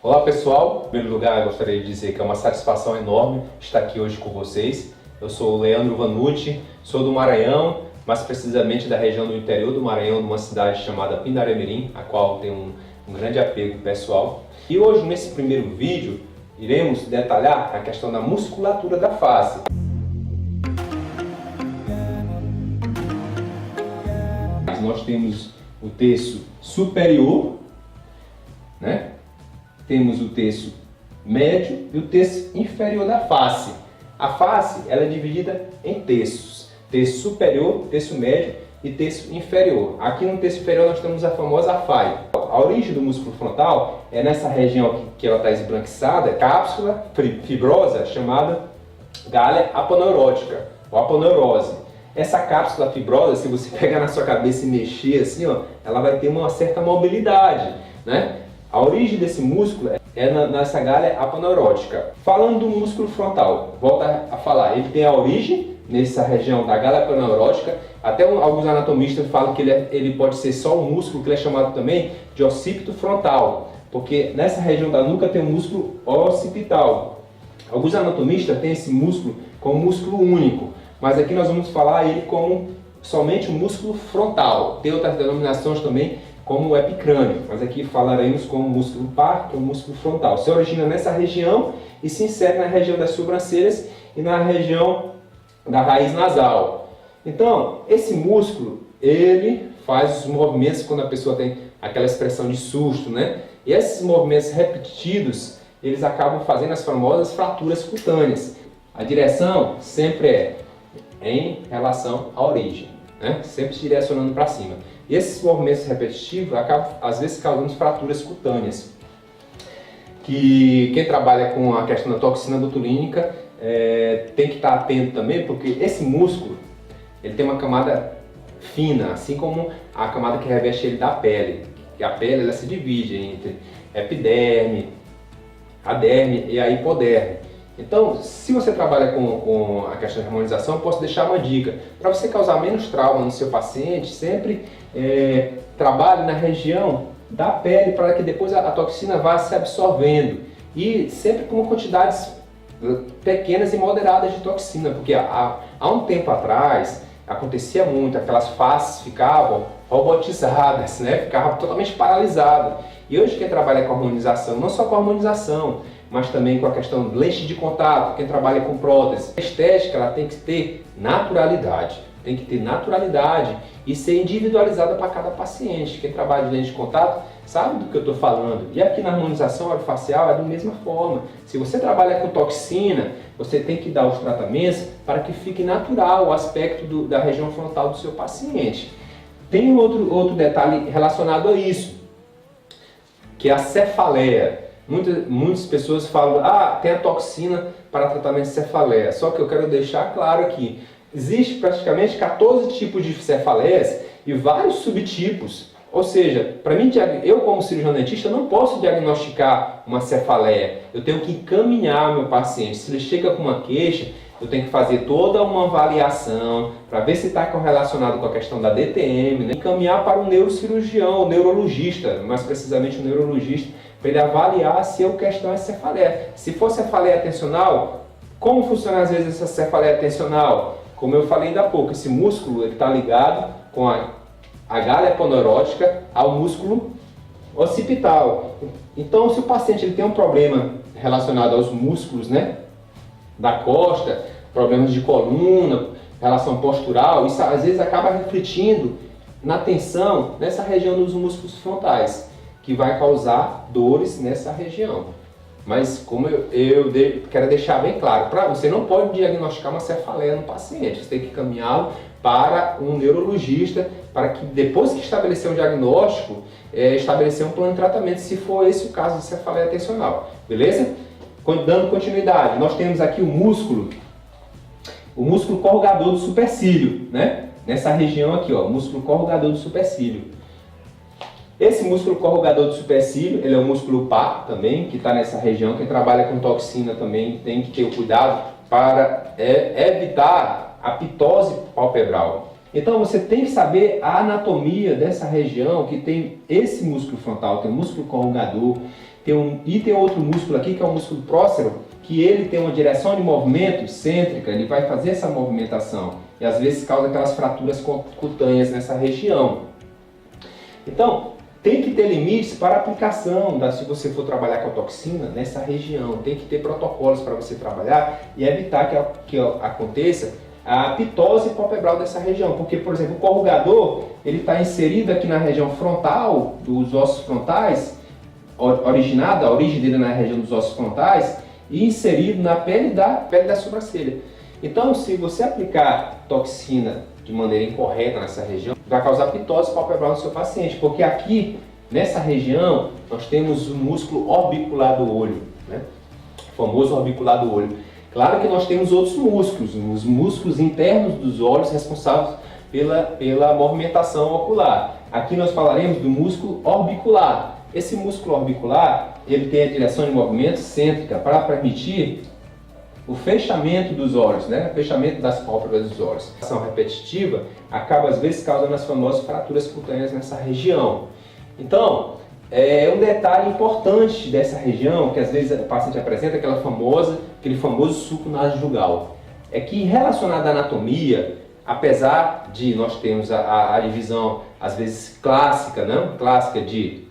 Olá pessoal, em primeiro lugar eu gostaria de dizer que é uma satisfação enorme estar aqui hoje com vocês. Eu sou o Leandro Vanucci, sou do Maranhão, mais precisamente da região do interior do Maranhão, de uma cidade chamada Pindarémirim, a qual tem um grande apego pessoal. E hoje, nesse primeiro vídeo, iremos detalhar a questão da musculatura da face. Nós temos o terço superior, né? Temos o terço médio e o terço inferior da face. A face ela é dividida em terços: terço superior, terço médio e terço inferior. Aqui no terço inferior nós temos a famosa faia. A origem do músculo frontal é nessa região que ela está esbranquiçada, cápsula fibrosa chamada galha aponeurótica ou aponeurose. Essa cápsula fibrosa, se você pegar na sua cabeça e mexer assim, ó, ela vai ter uma certa mobilidade, né? A origem desse músculo é nessa galha aponeurótica. Falando do músculo frontal, volta a falar, ele tem a origem nessa região da galha aponeurótica. Até alguns anatomistas falam que ele pode ser só um músculo que ele é chamado também de occipito frontal, porque nessa região da nuca tem um músculo occipital. Alguns anatomistas têm esse músculo como músculo único, mas aqui nós vamos falar ele como somente o músculo frontal. Tem outras denominações também, como o epicrânio, mas aqui falaremos como músculo par, que é o músculo frontal. Se origina nessa região e se insere na região das sobrancelhas e na região da raiz nasal. Então, esse músculo, ele faz os movimentos quando a pessoa tem aquela expressão de susto, né? E esses movimentos repetidos, eles acabam fazendo as famosas fraturas cutâneas. A direção sempre é em relação à origem, né? Sempre direcionando para cima. E esses movimentos repetitivos acabam, às vezes, causando fraturas cutâneas. Que quem trabalha com a questão da toxina botulínica tem que estar atento também, porque esse músculo ele tem uma camada fina, assim como a camada que reveste ele da pele. E a pele ela se divide entre epiderme, a derme e a hipoderme. Então, se você trabalha com a questão de harmonização, eu posso deixar uma dica. Para você causar menos trauma no seu paciente, sempre trabalhe na região da pele para que depois a toxina vá se absorvendo. E sempre com quantidades pequenas e moderadas de toxina, porque há um tempo atrás acontecia muito, aquelas faces ficavam robotizadas, né? Ficavam totalmente paralisadas. E hoje quem trabalha com harmonização, não só com harmonização, mas também com a questão de lente de contato, quem trabalha com prótese. A estética ela tem que ter naturalidade, e ser individualizada para cada paciente. Quem trabalha de lente de contato sabe do que eu estou falando. E aqui na harmonização orofacial é da mesma forma. Se você trabalha com toxina, você tem que dar os tratamentos para que fique natural o aspecto da região frontal do seu paciente. Tem outro detalhe relacionado a isso, que é a cefaleia. Muitas pessoas falam, tem a toxina para tratamento de cefaleia. Só que eu quero deixar claro aqui, existe praticamente 14 tipos de cefaleias e vários subtipos. Ou seja, para mim, eu como cirurgião dentista não posso diagnosticar uma cefaleia. Eu tenho que encaminhar o meu paciente. Se ele chega com uma queixa, eu tenho que fazer toda uma avaliação para ver se está correlacionado com a questão da DTM, né? Encaminhar para um neurocirurgião, o neurologista, mais precisamente o neurologista, para ele avaliar se a questão é cefaleia. Se for cefaleia tensional, como funciona às vezes essa cefaleia tensional? Como eu falei ainda há pouco, esse músculo está ligado com a galha aponeurótica ao músculo occipital. Então, se o paciente ele tem um problema relacionado aos músculos, né, da costa, problemas de coluna, relação postural, isso às vezes acaba refletindo na tensão nessa região dos músculos frontais, que vai causar dores nessa região. Mas como eu quero deixar bem claro, você não pode diagnosticar uma cefaleia no paciente, você tem que encaminhá-lo para um neurologista, para que depois que estabelecer um diagnóstico, estabelecer um plano de tratamento, se for esse o caso de cefaleia tensional, beleza? Dando continuidade, nós temos aqui o músculo corrugador do supercílio, né? Nessa região aqui, ó, músculo corrugador do supercílio. Esse músculo corrugador do supercílio, ele é um músculo par também, que está nessa região. Quem trabalha com toxina também tem que ter o cuidado para evitar a pitose palpebral. Então você tem que saber a anatomia dessa região que tem esse músculo frontal, tem o músculo corrugador, Tem outro músculo aqui, que é o músculo próximo, que ele tem uma direção de movimento excêntrica, ele vai fazer essa movimentação e às vezes causa aquelas fraturas cutâneas nessa região. Então, tem que ter limites para aplicação, se você for trabalhar com a toxina nessa região. Tem que ter protocolos para você trabalhar e evitar que aconteça a pitose palpebral dessa região. Porque, por exemplo, o corrugador, ele está inserido aqui na região frontal, dos ossos frontais, a origem dele na região dos ossos frontais, e inserido na pele da sobrancelha. Então, se você aplicar toxina de maneira incorreta nessa região, vai causar pitose palpebral no seu paciente, porque aqui, nessa região, nós temos o músculo orbicular do olho, né? O famoso orbicular do olho. Claro que nós temos outros músculos, os músculos internos dos olhos responsáveis pela movimentação ocular. Aqui nós falaremos do músculo orbicular. Esse músculo orbicular, ele tem a direção de movimento excêntrica para permitir o fechamento dos olhos, né? O fechamento das pálpebras dos olhos. A ação repetitiva acaba às vezes causando as famosas fraturas cutâneas nessa região. Então, é um detalhe importante dessa região, que às vezes o paciente apresenta aquele famoso sulco nasojugal. É que relacionado à anatomia, apesar de nós termos a divisão às vezes clássica, né? Clássica de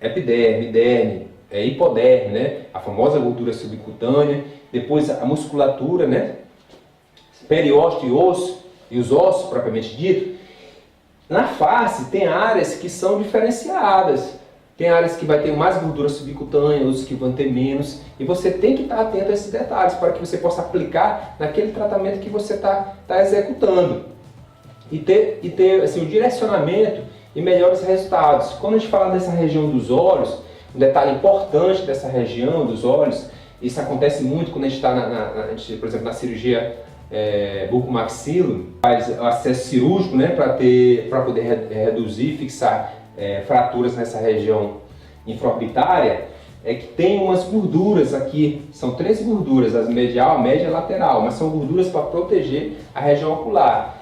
epiderme, derme, hipoderme, né? A famosa gordura subcutânea, depois a musculatura, né? Periósteo e osso, e os ossos propriamente dito. Na face tem áreas que são diferenciadas. Tem áreas que vai ter mais gordura subcutânea, outras que vão ter menos. E você tem que estar atento a esses detalhes para que você possa aplicar naquele tratamento que você está executando. E ter assim, um direcionamento e melhores resultados. Quando a gente fala dessa região dos olhos, um detalhe importante dessa região dos olhos, isso acontece muito quando a gente está, por exemplo, na cirurgia bucomaxilo, faz acesso cirúrgico, né, para poder reduzir e fixar fraturas nessa região infraorbitária, é que tem umas gorduras aqui, são 3 gorduras, as medial, a média e a lateral, mas são gorduras para proteger a região ocular.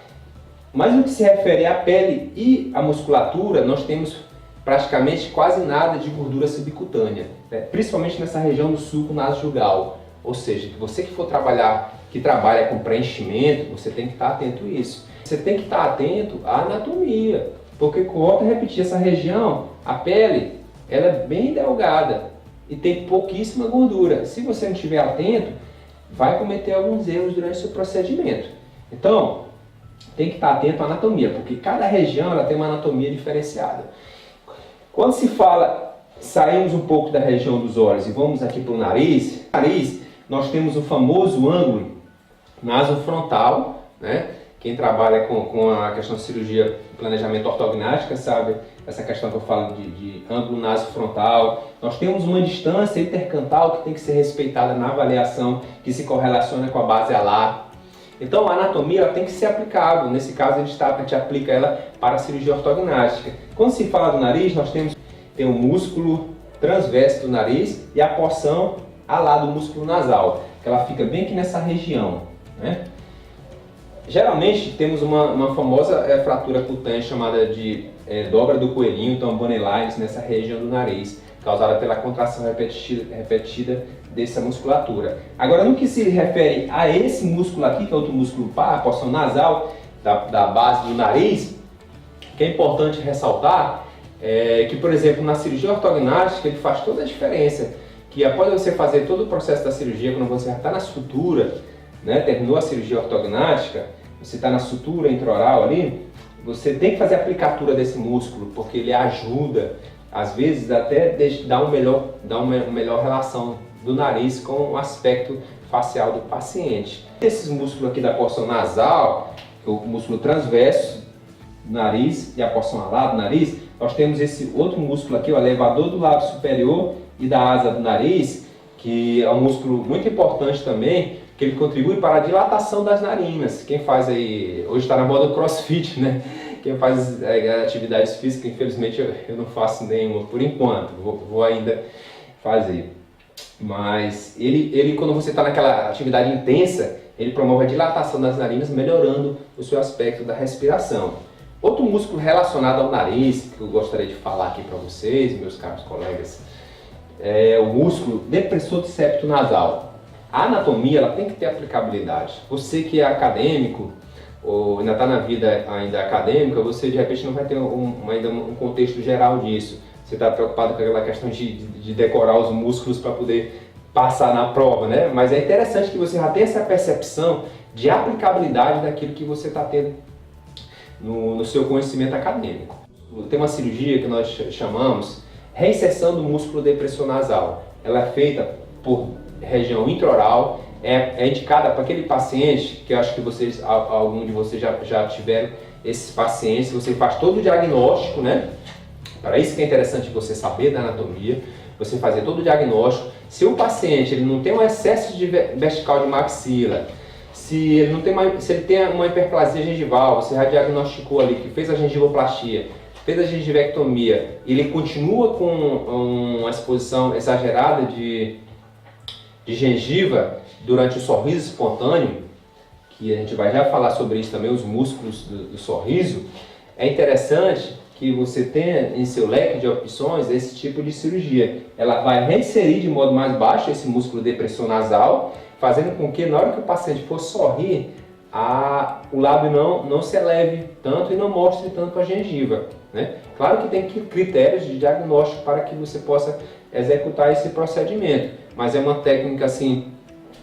Mas no que se refere à pele e à musculatura, nós temos praticamente quase nada de gordura subcutânea, né? Principalmente nessa região do sulco nasojugal. Ou seja, que você que for trabalha com preenchimento, você tem que estar atento a isso. Você tem que estar atento à anatomia, porque, volto a repetir, essa região, a pele, ela é bem delgada e tem pouquíssima gordura. Se você não estiver atento, vai cometer alguns erros durante o seu procedimento. Então, tem que estar atento à anatomia, porque cada região ela tem uma anatomia diferenciada. Quando se fala, saímos um pouco da região dos olhos e vamos aqui para o nariz. No nariz, nós temos o famoso ângulo nasofrontal, né? Quem trabalha com a questão de cirurgia e planejamento ortognática sabe essa questão que eu falo de ângulo nasofrontal. Nós temos uma distância intercantal que tem que ser respeitada na avaliação, que se correlaciona com a base alar. Então a anatomia ela tem que ser aplicável, nesse caso a gente aplica ela para a cirurgia ortognática. Quando se fala do nariz, nós temos o músculo transverso do nariz e a porção alar do músculo nasal, que ela fica bem aqui nessa região, né? Geralmente temos uma famosa fratura cutânea chamada de dobra do coelhinho, então bone lines, nessa região do nariz, causada pela contração repetida dessa musculatura. Agora, no que se refere a esse músculo aqui, que é outro músculo a porção nasal da base do nariz, que é importante ressaltar que, por exemplo, na cirurgia ortognática ele faz toda a diferença, que após você fazer todo o processo da cirurgia, quando você já está na sutura, né, terminou a cirurgia ortognática, você está na sutura intraoral ali, você tem que fazer a aplicatura desse músculo, porque ele ajuda, às vezes, até dar uma melhor relação do nariz com o aspecto facial do paciente. Esses músculos aqui da porção nasal, o músculo transverso do nariz e a porção alar do nariz, nós temos esse outro músculo aqui, o elevador do lábio superior e da asa do nariz, que é um músculo muito importante também, que ele contribui para a dilatação das narinas. Quem faz aí, hoje está na moda o crossfit, né? Quem faz atividades físicas, infelizmente eu não faço nenhuma por enquanto, vou ainda fazer. Mas ele quando você está naquela atividade intensa, ele promove a dilatação das narinas, melhorando o seu aspecto da respiração. Outro músculo relacionado ao nariz, que eu gostaria de falar aqui para vocês, meus caros colegas, é o músculo depressor do septo nasal. A anatomia ela tem que ter aplicabilidade. Você que é acadêmico, ou ainda está na vida ainda acadêmica, você de repente não vai ter ainda um contexto geral disso. Você está preocupado com aquela questão de decorar os músculos para poder passar na prova, né? Mas é interessante que você já tenha essa percepção de aplicabilidade daquilo que você está tendo no seu conhecimento acadêmico. Tem uma cirurgia que nós chamamos reinserção do músculo depressor nasal. Ela é feita por região intraoral, é indicada para aquele paciente, que eu acho que vocês, algum de vocês já tiveram esses pacientes, você faz todo o diagnóstico, né? Para isso que é interessante você saber da anatomia, você fazer todo o diagnóstico. Se o paciente ele não tem um excesso de vertical de maxila, se ele tem uma hiperplasia gengival, você já diagnosticou ali, que fez a gengivoplastia, fez a gengivectomia, ele continua com uma exposição exagerada de gengiva durante o sorriso espontâneo, que a gente vai já falar sobre isso também, os músculos do sorriso, é interessante que você tenha em seu leque de opções esse tipo de cirurgia. Ela vai reinserir de modo mais baixo esse músculo depressor nasal, fazendo com que na hora que o paciente for sorrir, o lábio não se eleve tanto e não mostre tanto a gengiva, né? Claro que tem critérios de diagnóstico para que você possa executar esse procedimento, mas é uma técnica assim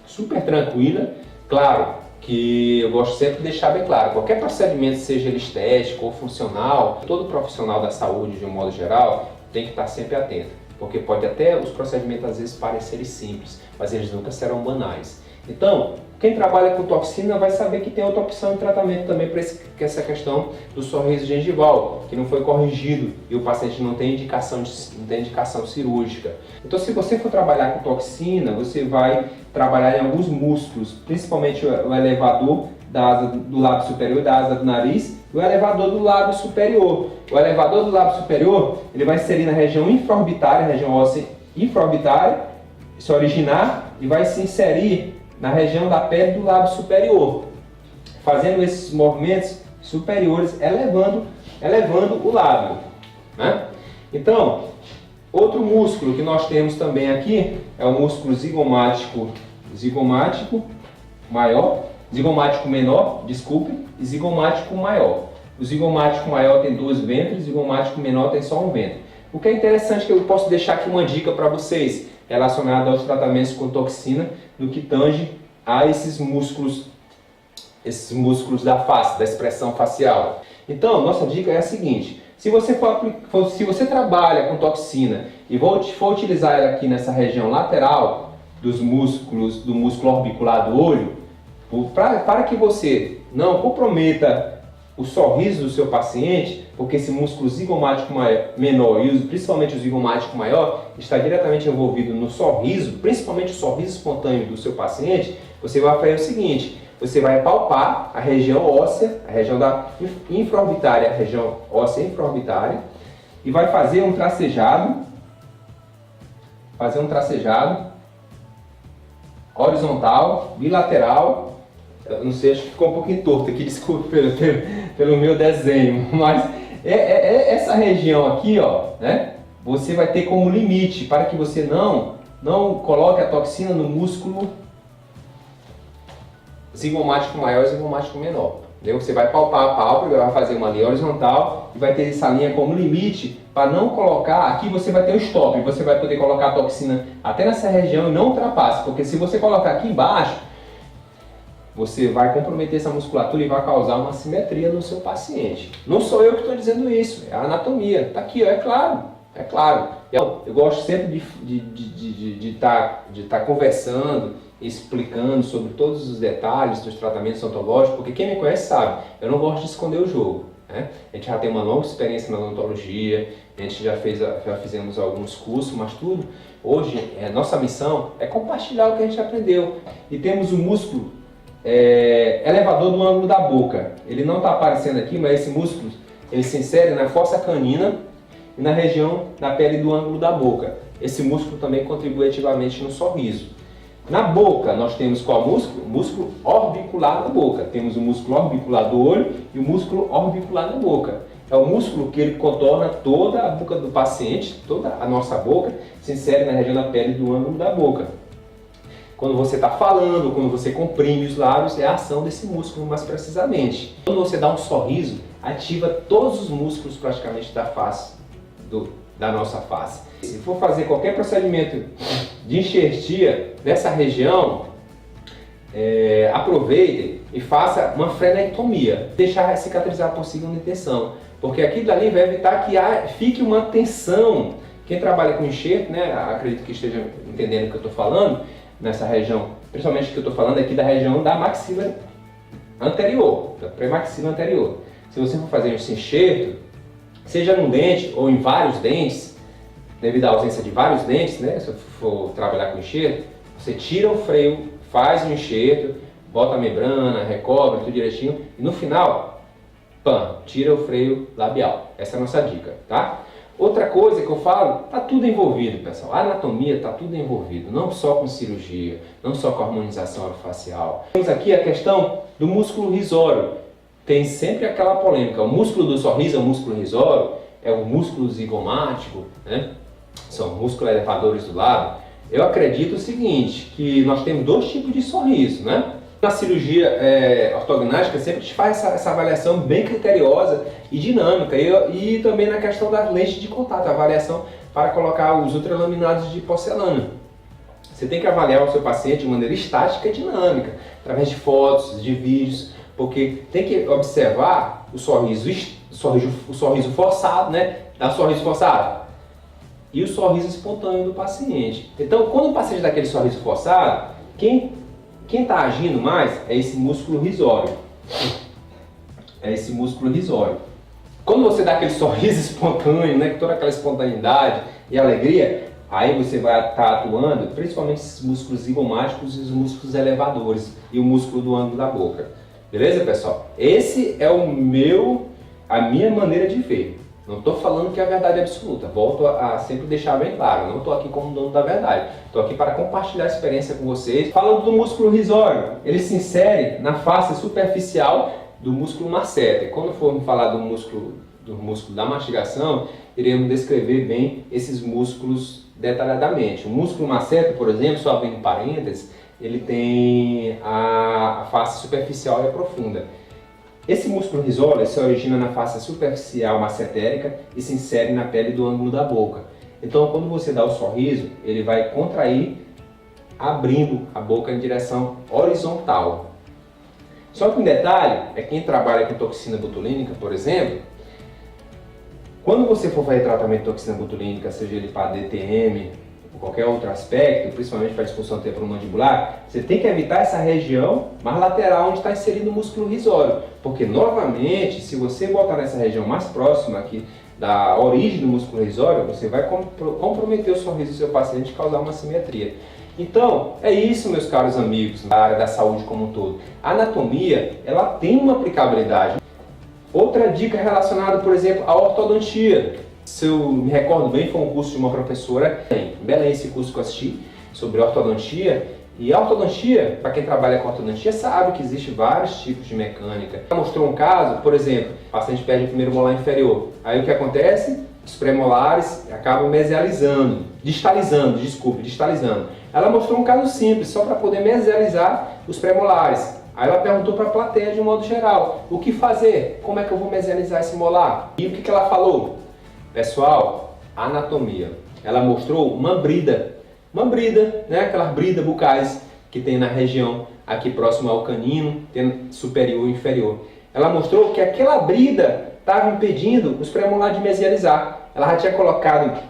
super tranquila. Claro que eu gosto sempre de deixar bem claro, qualquer procedimento, seja ele estético ou funcional, todo profissional da saúde de um modo geral tem que estar sempre atento, porque pode até os procedimentos às vezes parecerem simples, mas eles nunca serão banais. Então, quem trabalha com toxina vai saber que tem outra opção de tratamento também para essa questão do sorriso gengival, que não foi corrigido e o paciente não tem indicação cirúrgica. Então, se você for trabalhar com toxina, você vai trabalhar em alguns músculos, principalmente o elevador da asa do lábio superior, da asa do nariz, e o elevador do lábio superior. O elevador do lábio superior, ele vai inserir na região infraorbitária, região óssea infraorbitária, se originar e vai se inserir na região da pele do lábio superior, fazendo esses movimentos superiores, elevando o lábio, né? Então, outro músculo que nós temos também aqui é o músculo zigomático menor, e zigomático maior. O zigomático maior tem duas ventras, o zigomático menor tem só um ventre. O que é interessante, que eu posso deixar aqui uma dica para vocês, relacionado aos tratamentos com toxina, no que tange a esses músculos da face, da expressão facial. Então, nossa dica é a seguinte: se você trabalha com toxina e for utilizar ela aqui nessa região lateral do músculo orbicular do olho, para que você não comprometa o sorriso do seu paciente, porque esse músculo zigomático menor e principalmente o zigomático maior está diretamente envolvido no sorriso, principalmente o sorriso espontâneo do seu paciente, você vai fazer o seguinte: você vai palpar a região óssea, a região da infraorbitária, a região óssea infraorbitária, e vai fazer um tracejado horizontal, bilateral. Eu não sei, acho que ficou um pouquinho torto aqui, desculpe pelo meu desenho, mas essa região aqui, ó, né, você vai ter como limite para que você não coloque a toxina no músculo zigomático maior e zigomático menor. Entendeu? Você vai palpar a pálpebra, vai fazer uma linha horizontal e vai ter essa linha como limite para não colocar. Aqui você vai ter o stop, você vai poder colocar a toxina até nessa região e não ultrapasse, porque se você colocar aqui embaixo, você vai comprometer essa musculatura e vai causar uma assimetria no seu paciente. Não sou eu que estou dizendo isso, é a anatomia. Está aqui, ó, é claro. Eu gosto sempre de estar conversando, explicando sobre todos os detalhes dos tratamentos odontológicos, porque quem me conhece sabe, eu não gosto de esconder o jogo, né? A gente já tem uma longa experiência na odontologia, a gente já fizemos alguns cursos, mas tudo, hoje, nossa missão é compartilhar o que a gente aprendeu. E temos o músculo elevador do ângulo da boca. Ele não está aparecendo aqui, mas esse músculo ele se insere na fossa canina e na região da pele do ângulo da boca. Esse músculo também contribui ativamente no sorriso. Na boca, nós temos qual músculo? O músculo orbicular da boca. Temos o músculo orbicular do olho e o músculo orbicular da boca. é o músculo que ele contorna toda a boca do paciente, toda a nossa boca, se insere na região da pele do ângulo da boca. Quando você está falando, quando você comprime os lábios, é a ação desse músculo mais precisamente. Quando você dá um sorriso, ativa todos os músculos praticamente da face, da nossa face. Se for fazer qualquer procedimento de enxertia nessa região, aproveitem e faça uma frenectomia, deixar cicatrizar por segunda intenção, porque aquilo dali vai evitar que fique uma tensão. Quem trabalha com enxerto, né, acredito que esteja entendendo o que eu estou falando, nessa região, principalmente o que eu estou falando aqui da região da maxila anterior, da premaxila anterior. Se você for fazer esse enxerto, seja num dente ou em vários dentes, devido à ausência de vários dentes, né, se for trabalhar com enxerto, você tira o freio, faz o enxerto, bota a membrana, recobre tudo direitinho e no final, pam, tira o freio labial. Essa é a nossa dica, tá? Outra coisa que eu falo, tá tudo envolvido, pessoal. A anatomia tá tudo envolvido, não só com cirurgia, não só com harmonização orofacial. Temos aqui a questão do músculo risório. Tem sempre aquela polêmica. O músculo do sorriso é o músculo risório, é o músculo zigomático, né? São músculos elevadores do lábio. Eu acredito o seguinte, que nós temos dois tipos de sorriso, né? Na cirurgia ortognática sempre a gente faz essa avaliação bem criteriosa e dinâmica e também na questão das lentes de contato, a avaliação para colocar os ultralaminados de porcelana. Você tem que avaliar o seu paciente de maneira estática e dinâmica, através de fotos, de vídeos, porque tem que observar o sorriso forçado, né? Dá sorriso forçado e o sorriso espontâneo do paciente. Então, quando o paciente dá aquele sorriso forçado, quem está agindo mais é esse músculo risório. É esse músculo risório. Quando você dá aquele sorriso espontâneo, né, toda aquela espontaneidade e alegria, aí você vai estar atuando principalmente esses músculos zigomáticos e os músculos elevadores e o músculo do ângulo da boca. Beleza, pessoal? Esse é a minha maneira de ver. Não estou falando que é a verdade absoluta, volto a sempre deixar bem claro, não estou aqui como dono da verdade, estou aqui para compartilhar a experiência com vocês. Falando do músculo risório, ele se insere na face superficial do músculo masseter. Quando formos falar do músculo da mastigação, iremos descrever bem esses músculos detalhadamente. O músculo masseter, por exemplo, só abrindo parênteses, ele tem a face superficial e a profunda. Esse músculo risório se origina na face superficial massetérica e se insere na pele do ângulo da boca. Então, quando você dá o sorriso, ele vai contrair, abrindo a boca em direção horizontal. Só que um detalhe é quem trabalha com toxina botulínica, por exemplo, quando você for fazer tratamento de toxina botulínica, seja ele para DTM ou qualquer outro aspecto, principalmente para disfunção temporomandibular, você tem que evitar essa região mais lateral onde está inserido o músculo risório, porque novamente, se você botar nessa região mais próxima aqui da origem do músculo risório, você vai comprometer o sorriso do seu paciente e causar uma assimetria. Então, é isso, meus caros amigos, na área da saúde como um todo. A anatomia, ela tem uma aplicabilidade. Outra dica relacionada, por exemplo, à ortodontia. Se eu me recordo bem, foi um curso de uma professora em Belém, esse curso que eu assisti, sobre ortodontia. E a ortodontia, para quem trabalha com ortodontia, sabe que existe vários tipos de mecânica. Ela mostrou um caso, por exemplo, o paciente perde o primeiro molar inferior. Aí o que acontece? Os premolares acabam distalizando. Ela mostrou um caso simples, só para poder mesializar os premolares. Aí ela perguntou para a plateia de um modo geral, o que fazer? Como é que eu vou mesializar esse molar? E o que ela falou? Pessoal, anatomia. Ela mostrou uma brida, né? Aquelas bridas bucais que tem na região aqui próximo ao canino, tendo superior e inferior. Ela mostrou que aquela brida estava impedindo os premolares de mesializar. Ela já tinha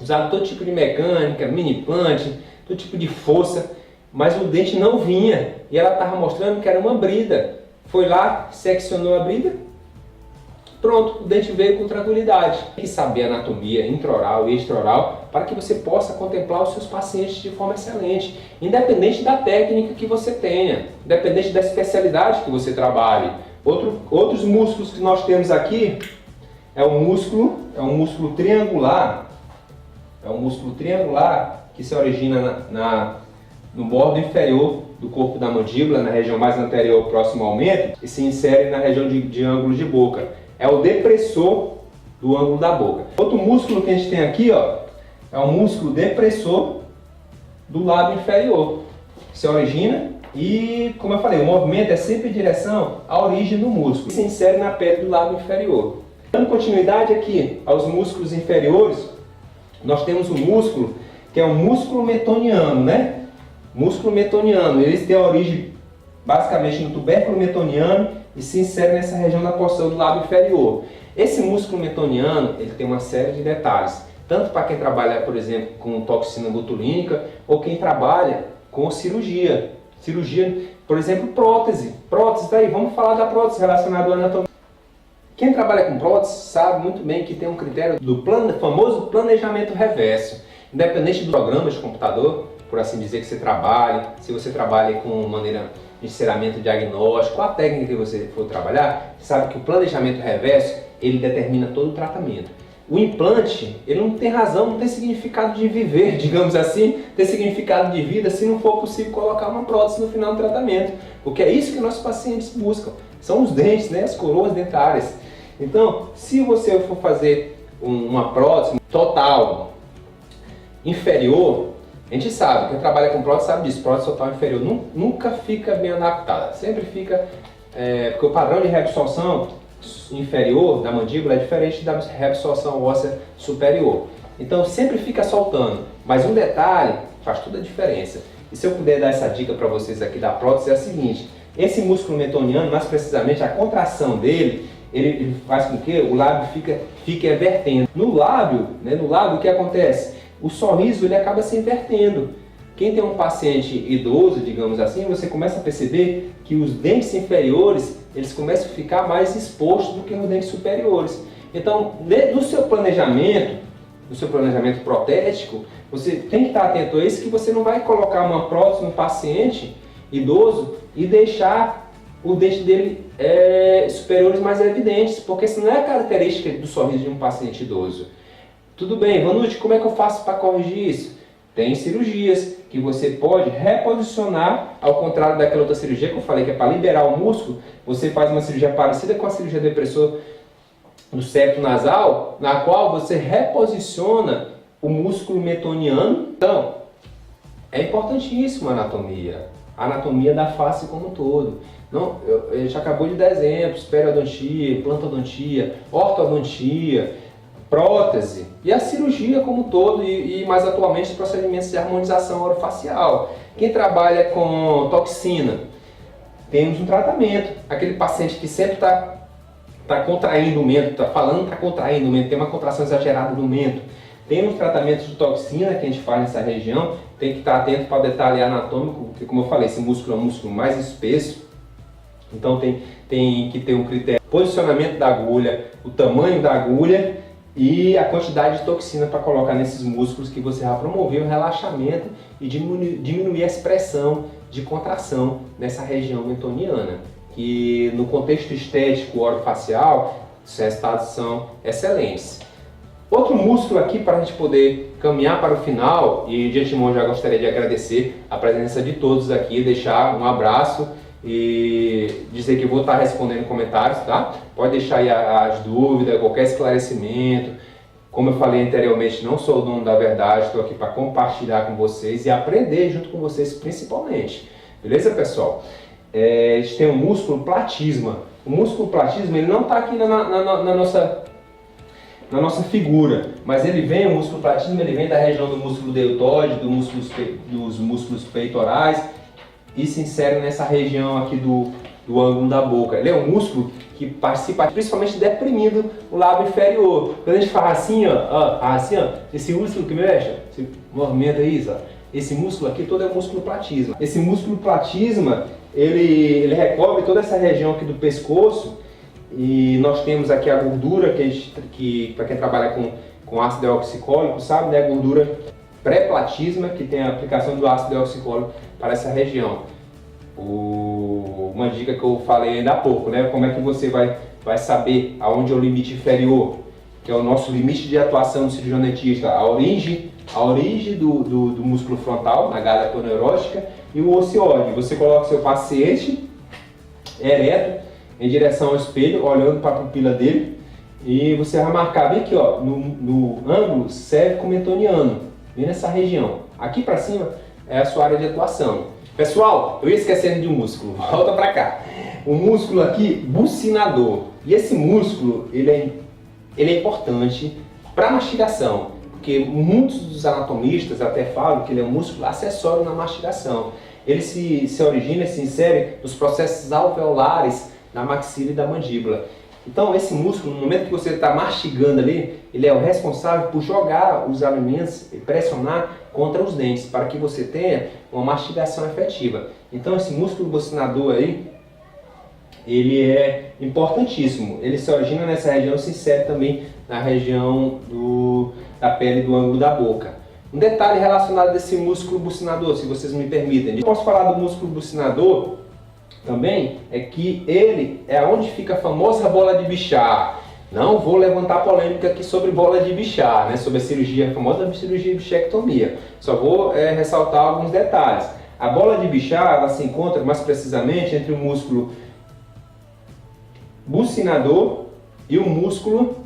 usado todo tipo de mecânica, mini implante, todo tipo de força, mas o dente não vinha e ela estava mostrando que era uma brida. Foi lá, seccionou a brida, pronto, o dente veio com tranquilidade. Tem que saber anatomia intraoral e extraoral para que você possa contemplar os seus pacientes de forma excelente, independente da técnica que você tenha, independente da especialidade que você trabalhe. Outros músculos que nós temos aqui é um músculo triangular. É um músculo triangular que se origina no bordo inferior do corpo da mandíbula, na região mais anterior próximo ao mento, e se insere na região de ângulo de boca. é o depressor do ângulo da boca. Outro músculo que a gente tem aqui, ó, é o músculo depressor do lábio inferior. Se origina e, como eu falei, o movimento é sempre em direção à origem do músculo. Se insere na pele do lábio inferior. Dando continuidade aqui aos músculos inferiores, nós temos um músculo que é o músculo metoniano, né? Músculo metoniano, eles têm a origem basicamente no tubérculo metoniano e se insere nessa região da porção do lábio inferior. Esse músculo metoniano, ele tem uma série de detalhes, tanto para quem trabalha, por exemplo, com toxina botulínica ou quem trabalha com cirurgia. Cirurgia, por exemplo, prótese. Prótese, tá aí, vamos falar da prótese relacionada à anatomia. Quem trabalha com prótese sabe muito bem que tem um critério do famoso planejamento reverso. Independente do programa de computador, por assim dizer, que você trabalhe, se você trabalha com maneira de enceramento diagnóstico, a técnica que você for trabalhar, você sabe que o planejamento reverso, ele determina todo o tratamento. O implante, ele não tem razão, não tem significado de viver, digamos assim, tem significado de vida se não for possível colocar uma prótese no final do tratamento. Porque é isso que nossos pacientes buscam, são os dentes, né, as coroas dentárias. Então, se você for fazer uma prótese total inferior, a gente sabe, quem trabalha com prótese sabe disso, prótese total inferior nunca fica bem adaptada, sempre fica, porque o padrão de reabsorção inferior da mandíbula é diferente da reabsorção óssea superior. Então sempre fica soltando, mas um detalhe faz toda a diferença. E se eu puder dar essa dica para vocês aqui da prótese é a seguinte: esse músculo metoniano, mais precisamente a contração dele, ele faz com que o lábio fique evertendo. No lábio, o que acontece? O sorriso ele acaba se invertendo. Quem tem um paciente idoso, digamos assim, você começa a perceber que os dentes inferiores eles começam a ficar mais expostos do que os dentes superiores. Então, no seu planejamento protético, você tem que estar atento a isso, que você não vai colocar uma prótese no paciente idoso e deixar o dente dele superiores mais evidentes, porque isso não é a característica do sorriso de um paciente idoso. Tudo bem, Vanucci, como é que eu faço para corrigir isso? Tem cirurgias que você pode reposicionar, ao contrário daquela outra cirurgia que eu falei que é para liberar o músculo. Você faz uma cirurgia parecida com a cirurgia depressor do septo nasal, na qual você reposiciona o músculo metoniano. Então, é importantíssimo a anatomia da face como um todo. Não, a gente acabou de dar exemplos: periodontia, implantodontia, ortodontia, prótese e a cirurgia como um todo e mais atualmente os procedimentos de harmonização orofacial. Quem trabalha com toxina, temos um tratamento. Aquele paciente que sempre está contraindo o mento, está falando que está contraindo o mento, tem uma contração exagerada do mento. Temos tratamentos de toxina que a gente faz nessa região, tem que estar atento para o detalhe anatômico, porque como eu falei, esse músculo é um músculo mais espesso, então tem que ter um critério: posicionamento da agulha, o tamanho da agulha e a quantidade de toxina para colocar nesses músculos, que você vai promover o relaxamento e diminuir a expressão de contração nessa região metoniana, que no contexto estético orofacial, os resultados são excelentes. Outro músculo aqui para a gente poder caminhar para o final, e de antemão já gostaria de agradecer a presença de todos aqui, deixar um abraço e dizer que vou estar respondendo comentários, tá? Pode deixar aí as dúvidas, qualquer esclarecimento. Como eu falei anteriormente, não sou o dono da verdade, estou aqui para compartilhar com vocês e aprender junto com vocês principalmente. Beleza, pessoal? A gente tem o músculo platisma. O músculo platisma ele não está aqui na nossa figura, mas ele vem, o músculo platisma, ele vem da região do músculo deltoide, dos músculos peitorais, e se insere nessa região aqui do ângulo da boca. Ele é um músculo que participa principalmente deprimindo o lábio inferior. Quando a gente fala assim, esse músculo que mexe, esse movimento aí, esse músculo aqui todo é o músculo platisma. Esse músculo platisma, ele recobre toda essa região aqui do pescoço, e nós temos aqui a gordura que para quem trabalha com ácido deoxicólico sabe, né, a gordura pré-platisma, que tem a aplicação do ácido deoxicólico para essa região. Uma dica que eu falei ainda há pouco, né? Como é que você vai saber aonde é o limite inferior, que é o nosso limite de atuação do cirurgião dentista, a origem do músculo frontal, na galha toneurótica, e o ocioide. Você coloca seu paciente ereto em direção ao espelho, olhando para a pupila dele. E você vai marcar bem aqui, ó, no ângulo cérvico-mentoniano, bem nessa região. Aqui para cima é a sua área de atuação. Pessoal, eu ia esquecendo de um músculo, volta para cá. O músculo aqui, bucinador. E esse músculo, ele é importante para mastigação, porque muitos dos anatomistas até falam que ele é um músculo acessório na mastigação. Ele se origina, se insere nos processos alveolares da maxila e da mandíbula. Então esse músculo, no momento que você está mastigando ali, ele é o responsável por jogar os alimentos e pressionar contra os dentes, para que você tenha uma mastigação efetiva. Então esse músculo bucinador aí, ele é importantíssimo. Ele se origina nessa região e se insere também na região da pele do ângulo da boca. Um detalhe relacionado desse músculo bucinador, se vocês me permitem. Eu posso falar do músculo bucinador também, é que ele é onde fica a famosa bola de Bichat. Não vou levantar polêmica aqui sobre bola de Bichat, né, sobre a famosa cirurgia de bichectomia. Só vou ressaltar alguns detalhes. A bola de Bichat, ela se encontra mais precisamente entre o músculo bucinador e o músculo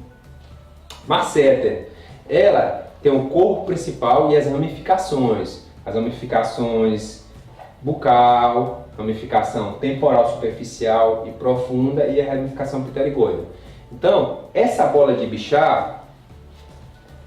masseter. Ela tem o corpo principal e as ramificações. As ramificações bucal, ramificação temporal superficial e profunda e a ramificação pterigoide. Então, essa bola de Bichat,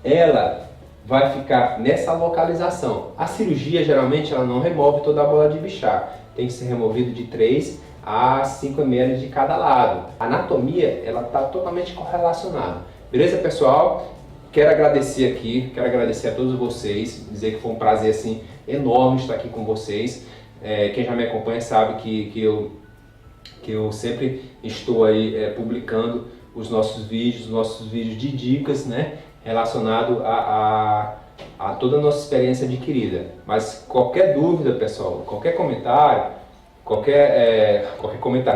ela vai ficar nessa localização. A cirurgia, geralmente, ela não remove toda a bola de Bichat. Tem que ser removido de 3 a 5 ml de cada lado. A anatomia, ela está totalmente correlacionada. Beleza, pessoal? Quero agradecer aqui, quero agradecer a todos vocês, dizer que foi um prazer assim, enorme estar aqui com vocês. Quem já me acompanha sabe que eu sempre estou aí publicando os nossos vídeos de dicas, né, relacionado a toda a nossa experiência adquirida. Mas qualquer dúvida, pessoal, qualquer comentário,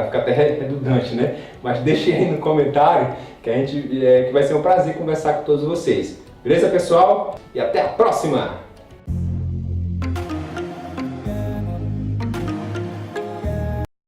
fica até redundante, né? Mas deixe aí no comentário que vai ser um prazer conversar com todos vocês. Beleza, pessoal? E até a próxima!